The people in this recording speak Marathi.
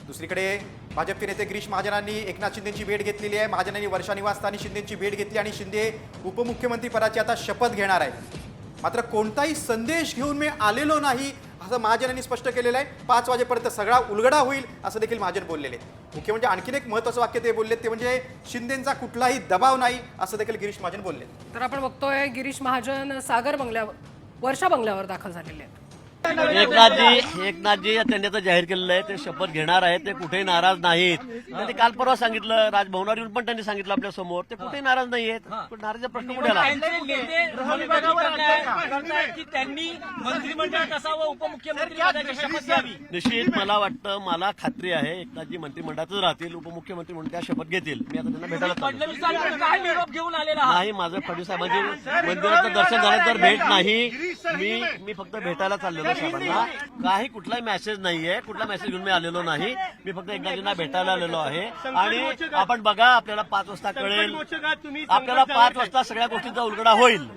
दुसरीकडे भाजपचे नेते गिरीश महाजनांनी एकनाथ शिंदेची भेट घेतलेली आहे। महाजनांनी वर्षा निवासस्थानी शिंदेची भेट घेतली आणि शिंदे उपमुख्यमंत्री पदाची आता शपथ घेणार आहे। मात्र कोणताही संदेश घेऊन मी आलेलो नाही असं महाजनांनी स्पष्ट केलेलं आहे। 5 वाजेपर्यंत सगळा उलगडा होईल असं देखील महाजन बोललेले। मुख्य म्हणजे आणखीन एक महत्त्वाचं वाक्य ते बोलले ते म्हणजे शिंदेंचा कुठलाही दबाव नाही असं देखील गिरीश महाजन बोलले। तर आपण बघतोय गिरीश महाजन सागर बंगल्यावर वर्षा बंगल्यावर दाखल झालेले आहेत। एकनाथजी त्यांनी आता जाहीर केलेलं आहे ते शपथ घेणार आहेत, ते कुठेही नाराज नाहीत। त्यांनी काल परवा सांगितलं, राजभवनावर येऊन पण त्यांनी सांगितलं आपल्या समोर ते कुठेही नाराज नाहीयेत। नाराजचा प्रश्न कुठे आला? की त्यांनी मंत्रिमंडळात असावं, उपमुख्यमंत्री पदाची शपथ घ्यावी। निश्चित मला वाटतं, मला खात्री आहे एकनाथजी मंत्रिमंडळातच राहतील, उपमुख्यमंत्री म्हणून त्या शपथ घेतील। मी आता त्यांना भेटायला चाललो फडणवीसांकडे काय निरोप घेऊन आलेला आहात? नाही। माझं फडणवीस साहेबांची मंदिराचं दर्शन झाल्यानंतर भेट नाही, मी फक्त भेटायला चाललेलो साहेबांना। काही कुठलाही मेसेज नाहीये, कुठला मेसेज घेऊन मी आलेलो नाही। मी फक्त एकनाथजींना भेटायला आलेलो आहे आणि आपण बघा, आपल्याला 5 वाजता कळेल, आपल्याला 5 वाजता सगळ्या गोष्टींचा उलगडा होईल।